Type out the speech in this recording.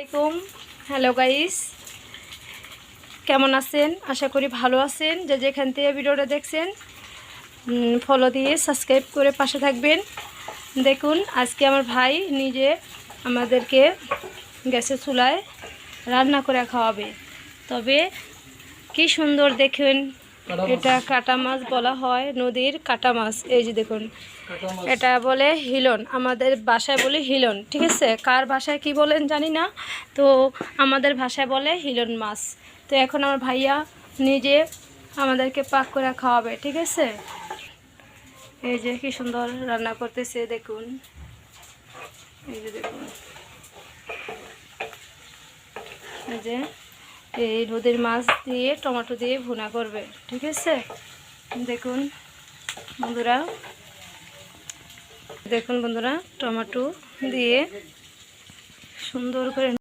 আসসালামাইকুম। Hello guys, কেমন আছেন? আশা করি ভালো আছেন। যে যেখান থেকে ভিডিওটা দেখছেন ফলো দিয়ে সাবস্ক্রাইব করে পাশে থাকবেন। দেখুন, আজকে আমার ভাই নিজে আমাদেরকে গ্যাসের চুলায় রান্না করে খাওয়াবে। তবে কি সুন্দর দেখুন, এটা কাটা মাছ বলা হয়, নদীর কাটা মাছ। এই যে দেখুন, এটা বলে হিলন, আমাদের ভাষায় বলে হিলন, ঠিক আছে? কার ভাষায় কি বলেন জানি না, তো আমাদের ভাষায় বলে হিলন মাছ। তো এখন আমার ভাইয়া নিজে আমাদেরকে পাক করে খাওয়াবে, ঠিক আছে? এই যে কি সুন্দর রান্না করতেছে দেখুন, এই যে দেখুন, এই যে এই নদীর মাছ দিয়ে টমেটো দিয়ে ভুনা করবে, ঠিক আছে? দেখুন বন্ধুরা, দেখুন বন্ধুরা, টমেটো দিয়ে সুন্দর করে